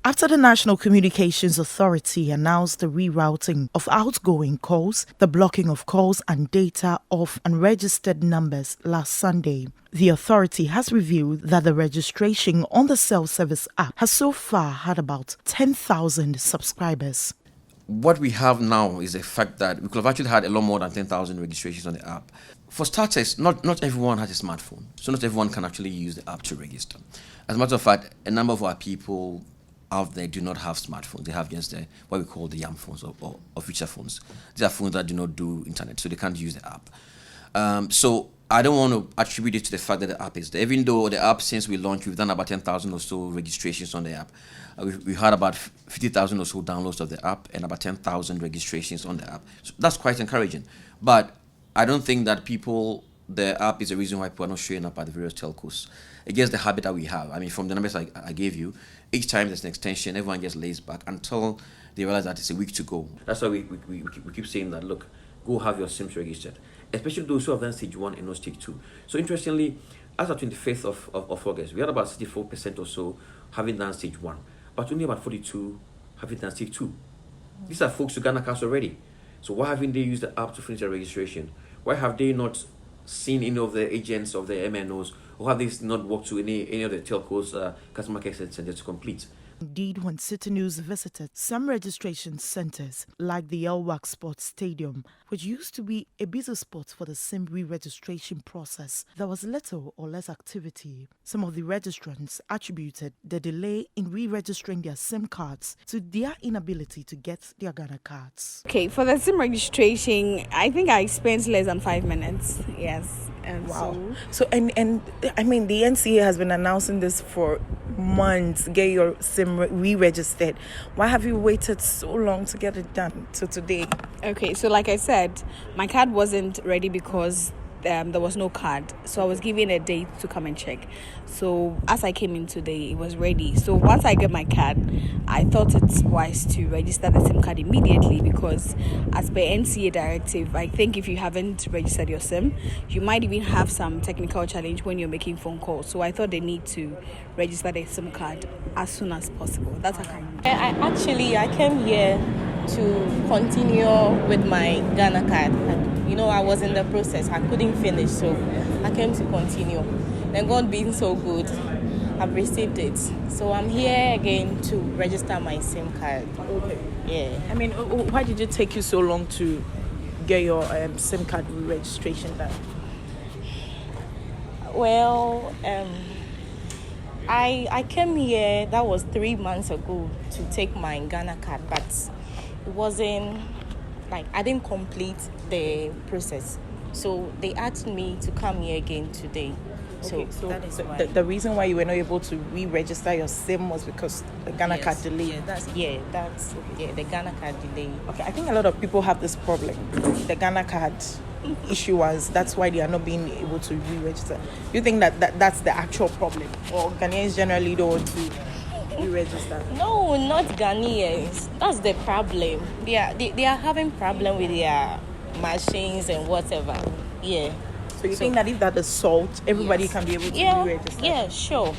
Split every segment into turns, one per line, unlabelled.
After the National Communications Authority announced the rerouting of outgoing calls, the blocking of calls and data of unregistered numbers last Sunday, the authority has revealed that the registration on the self-service app has so far had about 10,000 subscribers.
What we have now is the fact that we could have actually had a lot more than 10,000 registrations on the app. For starters, not everyone has a smartphone, so not everyone can actually use the app to register. As a matter of fact, a number of our people out there do not have smartphones. They have just what we call the YAM phones or feature phones. These are phones that do not do internet, so they can't use the app. So I don't want to attribute it to the fact that the app is there. Even though the app, since we launched, we've done about 10,000 or so registrations on the app. We had about 50,000 or so downloads of the app and about 10,000 registrations on the app. So that's quite encouraging. But I don't think that the app is the reason why people are not showing up at the various telcos. It's just the habit that we have. I mean, from the numbers I gave you, each time there's an extension, everyone just lays back until they realize that it's a week to go. That's why we keep saying that, look, go have your SIMs registered, especially those who have done stage 1 and not stage 2. So interestingly, as of 25th of August, we had about 64% or so having done stage 1, but only about 42 having done stage 2. These are folks who Ghana cards already. So why haven't they used the app to finish their registration? Why have they not seen any of the agents of the MNOs, or have they not walked to any of the telcos customer care centers to complete?
Indeed, when Citi News visited some registration centres like the Elwak Sports Stadium, which used to be a busy spot for the SIM re-registration process, there was little or less activity. Some of the registrants attributed the delay in re-registering their SIM cards to their inability to get their Ghana cards.
Okay, for the SIM registration, I think I spent less than 5 minutes. Yes.
Wow. So and I mean, the NCA has been announcing this for months. Get your SIM re-registered. Why have you waited so long to get it done to today?
Okay, so like I said, my card wasn't ready because there was no card, so I was given a date to come and check. So as I came in today, it was ready. So once I get my card, I thought it's wise to register the SIM card immediately, because as per NCA directive, I think if you haven't registered your SIM, you might even have some technical challenge when you're making phone calls. So I thought they need to register the SIM card as soon as possible. That's how
I came here to continue with my Ghana card. I was in the process. I couldn't finish, so I came to continue. And God being so good, I've received it. So I'm here again to register my SIM card.
Okay.
Yeah.
I mean, why did it take you so long to get your SIM card registration done?
Well, I came here, that was 3 months ago, to take my Ghana card, but it wasn't, I didn't complete the process. So they asked me to come here again today.
Okay, so
that is why.
The reason why you were not able to re-register your SIM was because the Ghana card delay.
The Ghana card delay.
Okay, I think a lot of people have this problem. The Ghana card issuers, that's why they are not being able to re-register. Do you think that's the actual problem, or Ghanaians generally don't want to re-register?
No, not Ghanaians. That's the problem. They are having problem with their machines and whatever. Yeah.
So you think that if that is solved, everybody can be able to re-register?
Yeah, sure.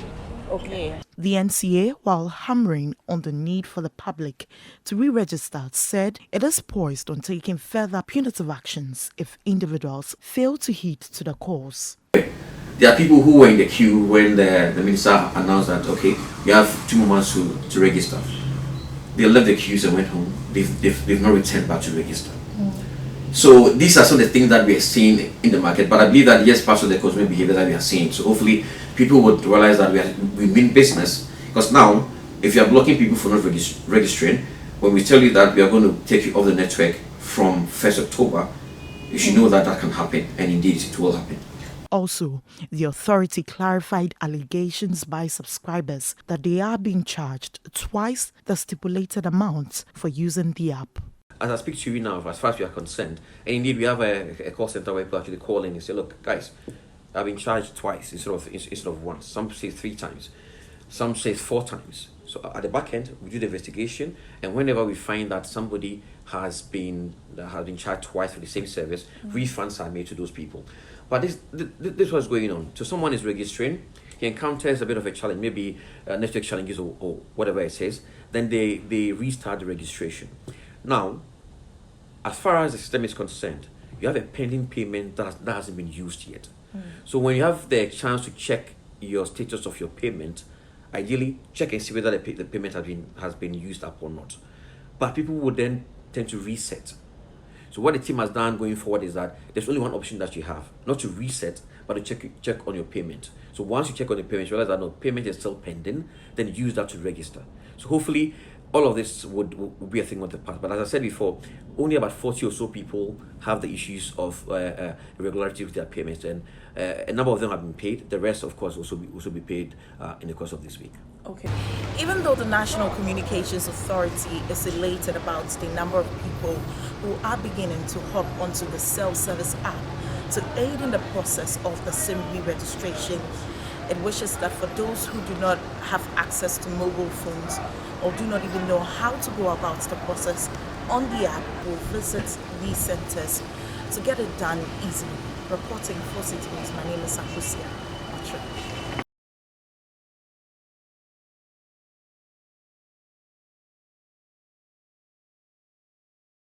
Okay.
Yeah.
The NCA, while hammering on the need for the public to re-register, said it is poised on taking further punitive actions if individuals fail to heed to the calls.
There are people who were in the queue when the minister announced that, okay, we have 2 more months to register. They left the queues and went home. They've not returned back to register. So these are some of the things that we are seeing in the market, but I believe that yes, part of the consumer behavior that we are seeing. So hopefully people would realize that we mean business, because now if you are blocking people for not registering, when we tell you that we are going to take you off the network from 1st October, you should know that can happen, and indeed it will happen.
Also, the authority clarified allegations by subscribers that they are being charged twice the stipulated amount for using the app.
As I speak to you now, as far as we are concerned, and indeed we have a call center where people actually call in and say, look, guys, I've been charged twice instead of once. Some say 3 times, some say 4 times. So at the back end, we do the investigation, and whenever we find that somebody has been charged twice for the same service, refunds are made to those people. But this was going on. So someone is registering, he encounters a bit of a challenge, maybe network challenges or whatever it says, then they restart the registration. Now, as far as the system is concerned, you have a pending payment that hasn't been used yet. So when you have the chance to check your status of your payment, ideally check and see whether the payment has been used up or not. But people would then tend to reset. So what the team has done going forward is that there's only one option that you have, not to reset, but to check on your payment. So once you check on the payment, you realize that no, payment is still pending, then use that to register. So hopefully all of this would be a thing of the past. But as I said before, only about 40 or so people have the issues of irregularity with their payments, and a number of them have been paid. The rest, of course, also be paid in the course of this week.
Okay. Even though the National Communications Authority is elated about the number of people who are beginning to hop onto the self-service app to aid in the process of the SIM re-registration, it wishes that for those who do not have access to mobile phones or do not even know how to go about the process on the app, will visit these centers to get it done easily. Reporting for Citi News, my name is Sakusia.